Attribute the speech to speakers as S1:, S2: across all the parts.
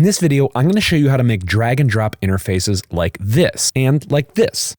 S1: In this video, I'm going to show you how to make drag and drop interfaces like this and like this.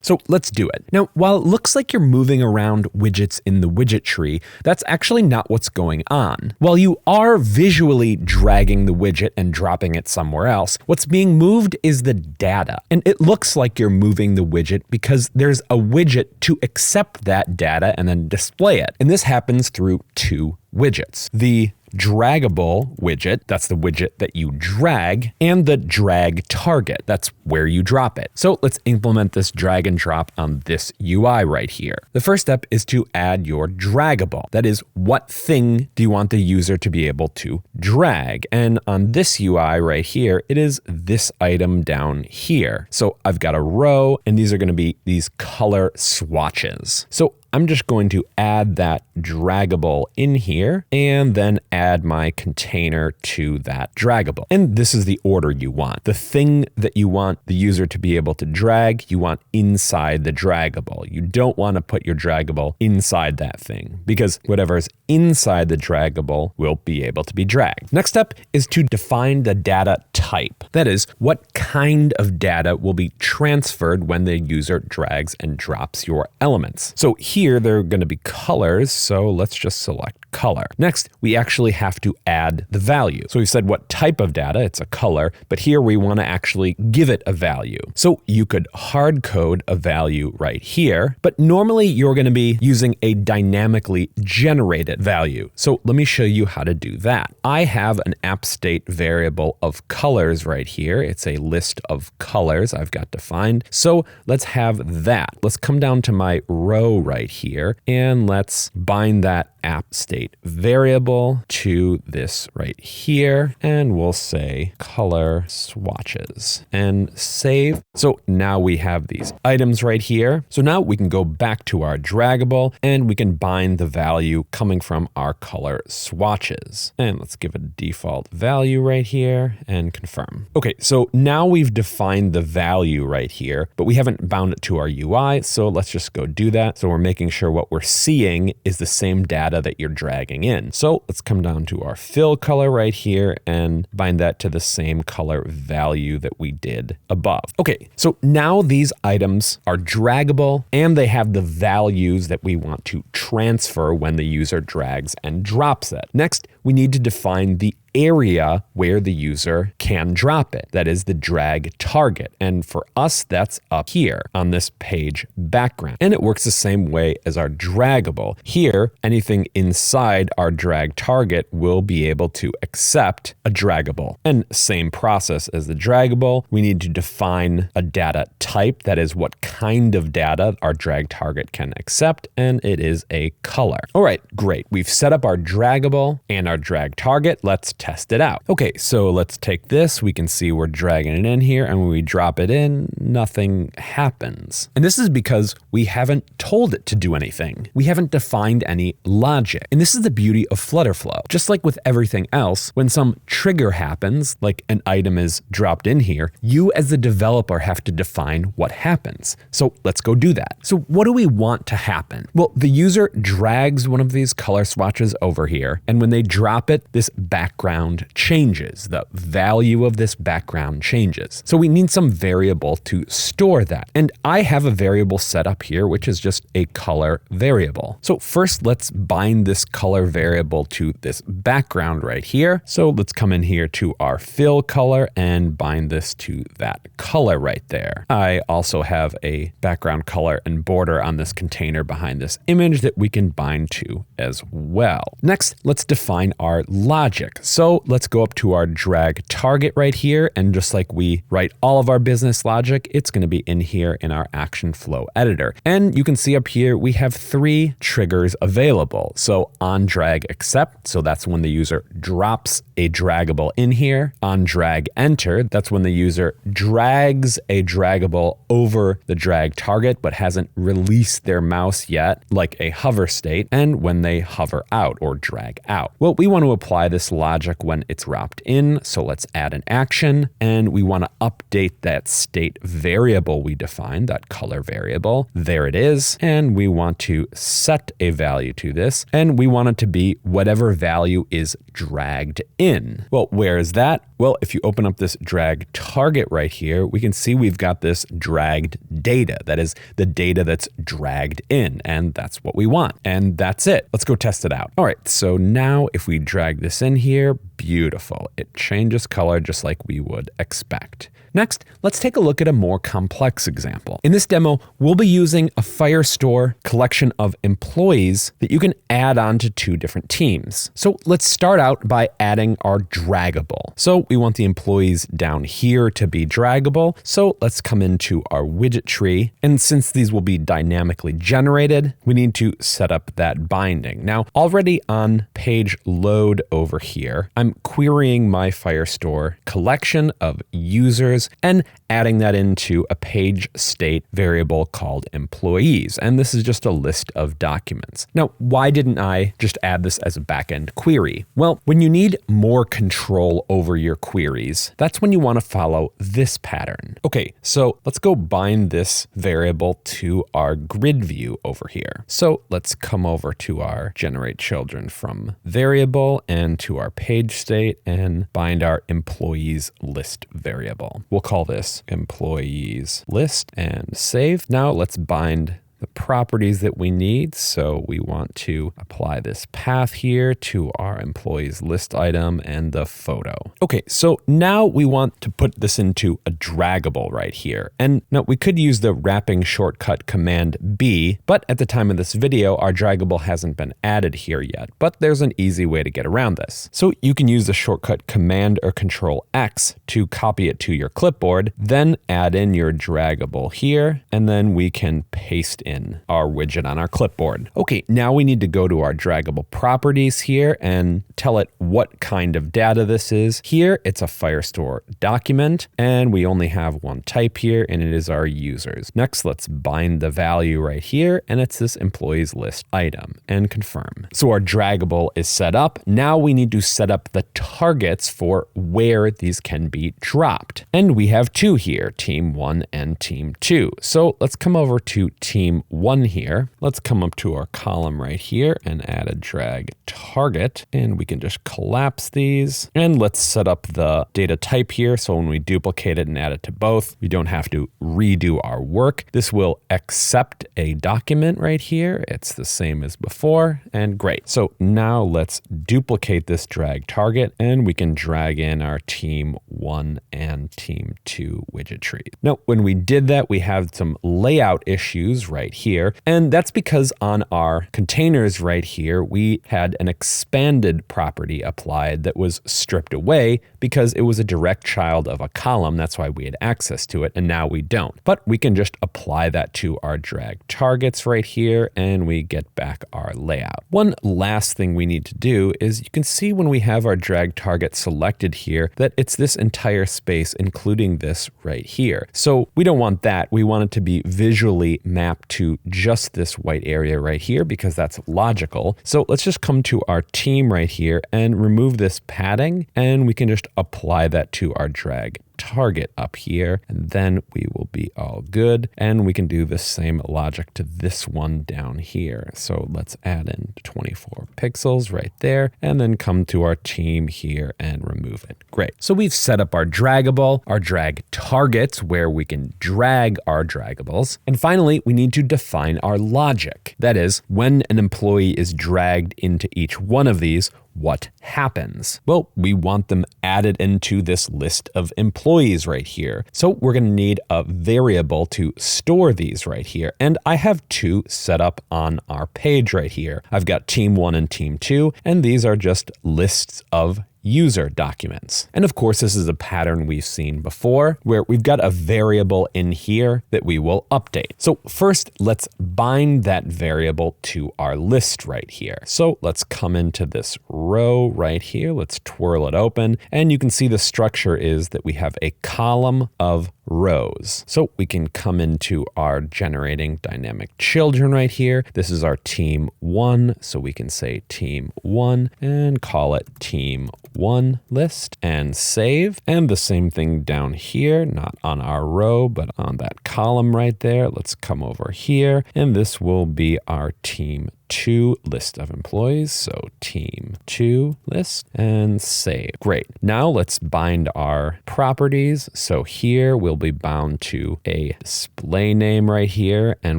S1: So let's do it. Now, while it looks like you're moving around widgets in the widget tree, that's actually not what's going on. While you are visually dragging the widget and dropping it somewhere else, what's being moved is the data. And it looks like you're moving the widget because there's a widget to accept that data and then display it. And this happens through two widgets. The draggable widget, that's the widget that you drag, and the drag target, that's where you drop it. So let's implement this drag and drop on this UI right here. The first step is to add your draggable. That is, what thing do you want the user to be able to drag? And on this UI right here, it is this item down here. So I've got a row, and these are going to be these color swatches. So I'm just going to add that draggable in here and then add my container to that draggable. And this is the order you want. The thing that you want the user to be able to drag, you want inside the draggable. You don't want to put your draggable inside that thing because whatever's inside the draggable will be able to be dragged. Next step is to define the data type. That is, what kind of data will be transferred when the user drags and drops your elements. So here they're going to be colors, so let's just select color. Next, we actually have to add the value. So we've said what type of data, it's a color, but here we want to actually give it a value. So you could hard code a value right here, but normally you're going to be using a dynamically generated value. So let me show you how to do that. I have an app state variable of colors right here. It's a list of colors I've got defined. So let's have that. Let's come down to my row right here and let's bind that app state variable to this right here, and we'll say color swatches and save. So now we have these items right here. So now we can go back to our draggable and we can bind the value coming from our color swatches. And let's give it a default value right here and confirm. Okay, so now we've defined the value right here, but we haven't bound it to our UI. So let's just go do that. So we're making sure what we're seeing is the same data that you're dragging in. So let's come down to our fill color right here and bind that to the same color value that we did above. Okay, so now these items are draggable and they have the values that we want to transfer when the user drags and drops it. Next, we need to define the area where the user can drop it. That is the drag target. And for us, that's up here on this page background. And it works the same way as our draggable. Here, anything inside our drag target will be able to accept a draggable. And same process as the draggable, we need to define a data type. That is what kind of data our drag target can accept. And it is a color. All right, great. We've set up our draggable and our drag target. Let's test it out. Okay, so let's take this. We can see we're dragging it in here, and when we drop it in, nothing happens. And this is because we haven't told it to do anything. We haven't defined any logic. And this is the beauty of FlutterFlow. Just like with everything else, when some trigger happens, like an item is dropped in here, you as the developer have to define what happens. So let's go do that. So what do we want to happen? Well, the user drags one of these color swatches over here, and when they drop it, this background changes. The value of this background changes. So we need some variable to store that. And I have a variable set up here, which is just a color variable. So first, let's bind this color variable to this background right here. So let's come in here to our fill color and bind this to that color right there. I also have a background color and border on this container behind this image that we can bind to as well. Next, let's define our logic. So let's go up to our drag target right here. And just like we write all of our business logic, it's going to be in here in our action flow editor. And you can see up here, we have 3 triggers available. So on drag accept, so that's when the user drops a draggable in here. On drag enter, that's when the user drags a draggable over the drag target, but hasn't released their mouse yet, like a hover state. And when they hover out or drag out. Well, we want to apply this logic logic when it's wrapped in. So let's add an action, and we want to update that state variable we defined, that color variable. There it is. And we want to set a value to this, and we want it to be whatever value is dragged in. Well, where is that? Well, if you open up this drag target right here, we can see we've got this dragged data. That is the data that's dragged in, and that's what we want. And that's it. Let's go test it out. All right, so now if we drag this in here, beautiful. It changes color just like we would expect. Next, let's take a look at a more complex example. In this demo, we'll be using a Firestore collection of employees that you can add on to two different teams. So let's start out by adding our draggable. So we want the employees down here to be draggable. So let's come into our widget tree. And since these will be dynamically generated, we need to set up that binding. Now, already on page load over here, I'm querying my Firestore collection of users and adding that into a page state variable called employees. And this is just a list of documents. Now, why didn't I just add this as a backend query? Well, when you need more control over your queries, that's when you want to follow this pattern. Okay, so let's go bind this variable to our grid view over here. So let's come over to our generate children from variable and to our page state and bind our employees list variable. We'll call this employees list and save. Now let's bind the properties that we need. So we want to apply this path here to our employees list item and the photo. Okay, so now we want to put this into a draggable right here. And now we could use the wrapping shortcut command B, but at the time of this video, our draggable hasn't been added here yet, but there's an easy way to get around this. So you can use the shortcut command or control X to copy it to your clipboard, then add in your draggable here, and then we can paste in our widget on our clipboard. Okay, now we need to go to our draggable properties here and tell it what kind of data this is. Here, it's a Firestore document, and we only have one type here, and it is our users. Next, let's bind the value right here, and it's this employees list item, and confirm. So our draggable is set up. Now we need to set up the targets for where these can be dropped. And we have two here, team 1 and team 2. So let's come over to team 1 here. Let's come up to our column right here and add a drag target, and we can just collapse these. And let's set up the data type here. So when we duplicate it and add it to both, we don't have to redo our work. This will accept a document right here. It's the same as before, and great. So now let's duplicate this drag target, and we can drag in our team 1 and team 2 widget tree. Now, when we did that, we have some layout issues right here, and that's because on our containers right here, we had an expanded property applied that was stripped away because it was a direct child of a column. That's why we had access to it, and now we don't. But we can just apply that to our drag targets right here, and we get back our layout. One last thing we need to do is you can see when we have our drag target selected here that it's this entire space, including this right here. So we don't want that. We want it to be visually mapped to just this white area right here because that's logical. So let's just come to our team right here and remove this padding, and we can just apply that to our drag target up here, and then we will be all good. And we can do the same logic to this one down here. So let's add in 24 pixels right there, and then come to our team here and remove it. Great. So we've set up our draggable, our drag targets where we can drag our draggables. And finally, we need to define our logic. That is, when an employee is dragged into each one of these, what happens? Well, we want them added into this list of employees right here. So we're going to need a variable to store these right here. And I have two set up on our page right here. I've got team 1 and team 2, and these are just lists of user documents. And of course, this is a pattern we've seen before where we've got a variable in here that we will update. So first, let's bind that variable to our list right here. So let's come into this row right here. Let's twirl it open, and you can see the structure is that we have a column of rows. So we can come into our generating dynamic children right here. This is our team 1. So we can say team 1 and call it team 1 list and save. And the same thing down here, not on our row, but on that column right there. Let's come over here, and this will be our team 2 list of employees. So team 2 list and save. Great. Now let's bind our properties. So here we'll be bound to a display name right here, and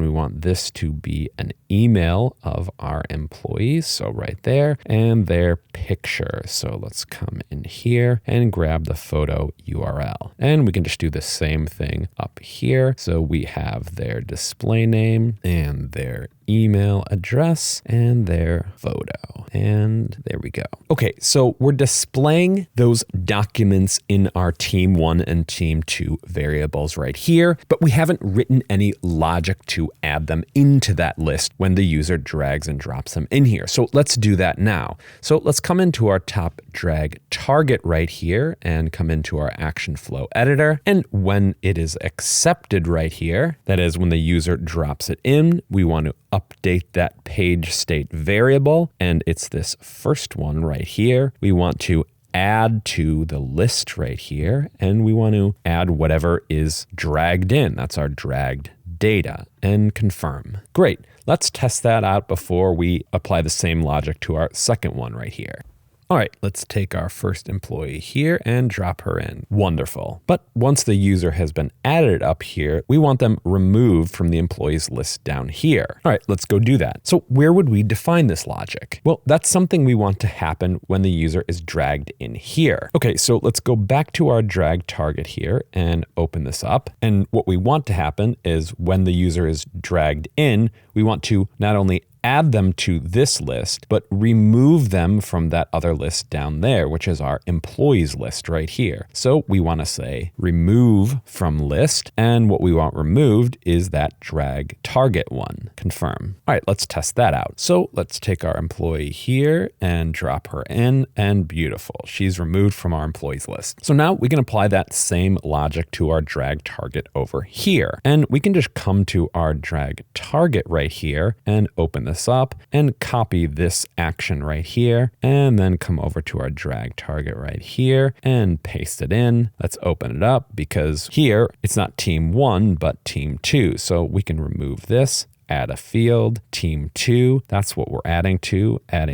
S1: we want this to be an email of our employees. So right there, and their picture. So let's come in here and grab the photo URL. And we can just do the same thing up here. So we have their display name and their email address and their photo. And there we go. Okay, so we're displaying those documents in our team 1 and team 2 variables right here, but we haven't written any logic to add them into that list when the user drags and drops them in here. So let's do that now. So let's come into our top drag target right here and come into our action flow editor. And when it is accepted right here, that is when the user drops it in, we want to update that page state variable. And it's this first one right here. We want to add to the list right here, and we want to add whatever is dragged in. That's our dragged data, and confirm. Great. Let's test that out before we apply the same logic to our second one right here. All right, let's take our first employee here and drop her in. Wonderful. But once the user has been added up here, we want them removed from the employees list down here. All right, let's go do that. So where would we define this logic? Well, that's something we want to happen when the user is dragged in here. Okay, so let's go back to our drag target here and open this up. And what we want to happen is when the user is dragged in, we want to not only add them to this list, but remove them from that other list down there, which is our employees list right here. So we want to say remove from list, and what we want removed is that drag target one. Confirm. All right, let's test that out. So let's take our employee here and drop her in, and beautiful. She's removed from our employees list. So now we can apply that same logic to our drag target over here. And we can just come to our drag target right here and open this up and copy this action right here, and then come over to our drag target right here and paste it in. Let's open it up because here it's not team 1 but team 2. So we can remove this, add a field, team 2, that's what we're adding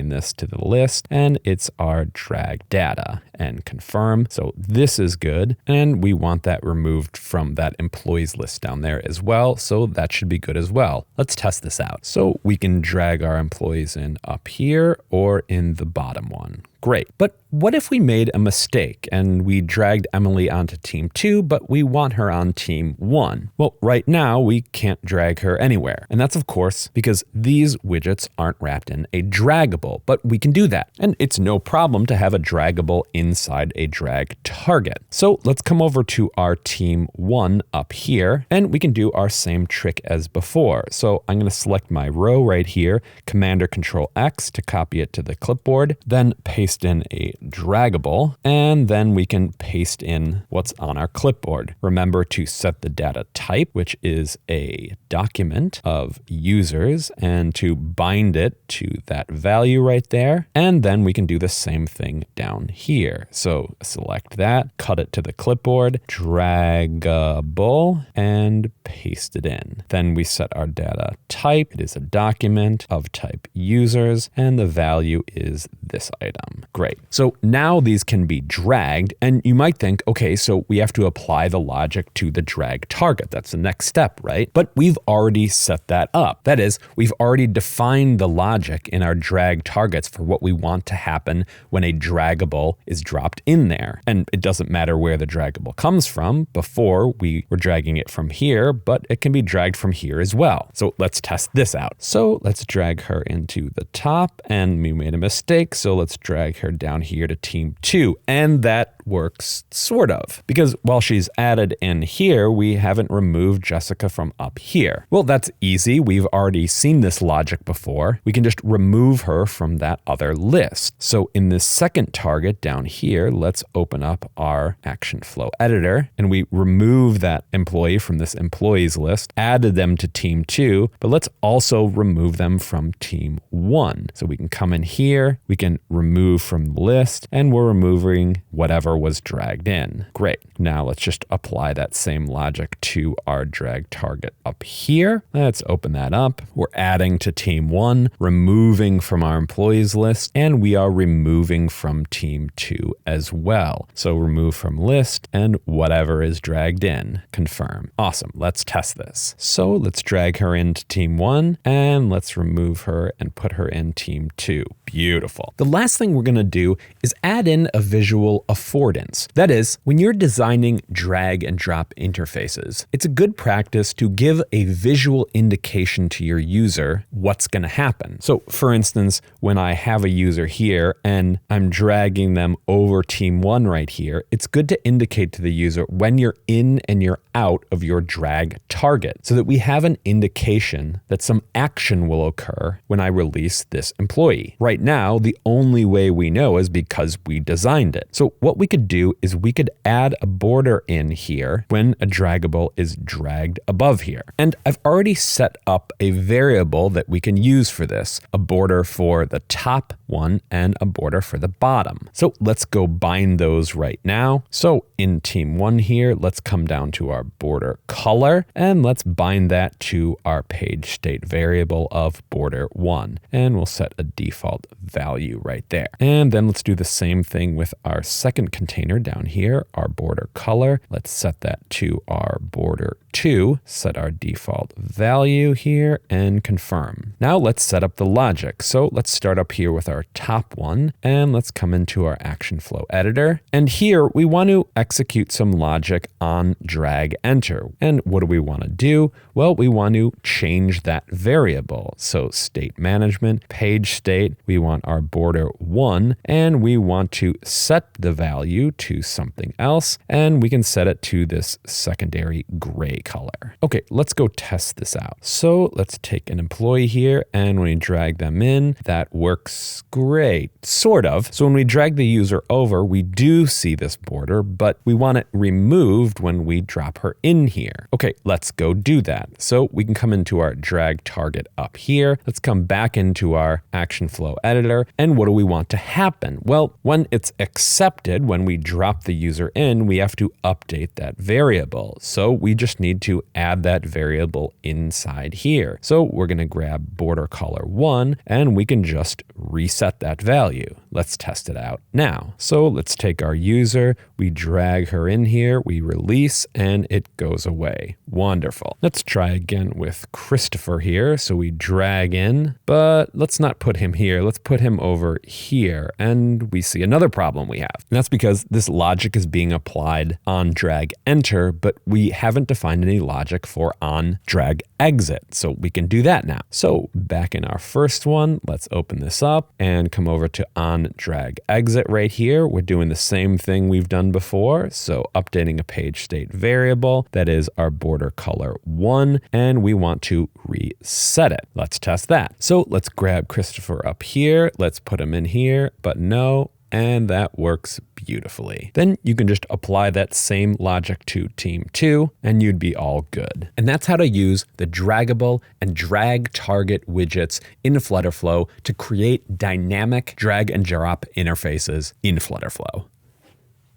S1: this to the list, and it's our drag data, and confirm. So this is good, and we want that removed from that employees list down there as well, so that should be good as well. Let's test this out. So we can drag our employees in up here or in the bottom one. Great. But what if we made a mistake and we dragged Emily onto team 2, but we want her on team 1? Well, right now we can't drag her anywhere. And that's of course because these widgets aren't wrapped in a draggable, but we can do that. And it's no problem to have a draggable inside a drag target. So let's come over to our team 1 up here, and we can do our same trick as before. So I'm going to select my row right here, Command or Control X to copy it to the clipboard, then paste in a draggable, and then we can paste in what's on our clipboard. Remember to set the data type, which is a document of users, and to bind it to that value right there. And then we can do the same thing down here. So select that, cut it to the clipboard, draggable, and paste it in. Then we set our data type. It is a document of type users, and the value is this item. Great. So now these can be dragged, and you might think, okay, so we have to apply the logic to the drag target. That's the next step, right? But we've already set that up. That is, we've already defined the logic in our drag targets for what we want to happen when a draggable is dropped in there. And it doesn't matter where the draggable comes from. Before, we were dragging it from here, but it can be dragged from here as well. So let's test this out. So let's drag her into the top, and we made a mistake. So let's drag her down here to team 2, and that works sort of, because while she's added in here, we haven't removed Jessica from up here. Well, that's easy. We've already seen this logic before. We can just remove her from that other list. So in this second target down here, let's open up our action flow editor, and we remove that employee from this employees list, added them to team 2, but let's also remove them from team 1. So we can come in here, we can remove remove from the list, and we're removing whatever was dragged in. Great. Now let's just apply that same logic to our drag target up here. Let's open that up. We're adding to team 1, removing from our employees list, and we are removing from team 2 as well. So remove from list and whatever is dragged in. Confirm. Awesome. Let's test this. So let's drag her into team 1 and let's remove her and put her in team 2. Beautiful. The last thing we're going to do is add in a visual affordance. That is, when you're designing drag and drop interfaces, it's a good practice to give a visual indication to your user what's going to happen. So for instance, when I have a user here and I'm dragging them over team 1 right here, it's good to indicate to the user when you're in and you're out of your drag target so that we have an indication that some action will occur when I release this employee. Right now, the only way we know is because we designed it. So what we could do is we could add a border in here when a draggable is dragged above here. And I've already set up a variable that we can use for this, a border for the top one and a border for the bottom. So let's go bind those right now. So in team 1 here, let's come down to our border color and let's bind that to our page state variable of border 1. And we'll set a default value right there. And then let's do the same thing with our second container down here, our border color. Let's set that to our border 2, set our default value here and confirm. Now let's set up the logic. So let's start up here with our top one and let's come into our action flow editor. And here we want to execute some logic on drag enter. And what do we want to do? Well, we want to change that variable. So state management, page state, we want our border 1 and we want to set the value to something else and we can set it to this secondary gray color. Okay, let's go test this out. So let's take an employee here and when we drag them in, that works great, sort of. So when we drag the user over, we do see this border, but we want it removed when we drop her in here. Okay, let's go do that. So we can come into our drag target up here. Let's come back into our action flow editor. And what do we want to happen? Well, when it's accepted, when we drop the user in, we have to update that variable. So we just need to add that variable inside here. So we're going to grab border color 1 and we can just reset that value. Let's test it out now. So let's take our user, we drag her in here, we release, and it goes away. Wonderful. Let's try again with Christopher here. So we drag in, but let's not put him here. Let's put him over here. And we see another problem we have. And that's because this logic is being applied on drag enter, but we haven't defined any logic for on drag exit. So we can do that now. So back in our first one, let's open this up and come over to on drag exit right here. We're doing the same thing we've done before. So updating a page state variable that is our border color 1, and we want to reset it. Let's test that. So let's grab Christopher up here. Let's put him in here, but no. And that works beautifully. Then you can just apply that same logic to team 2 and you'd be all good. And that's how to use the draggable and drag target widgets in FlutterFlow to create dynamic drag and drop interfaces in FlutterFlow.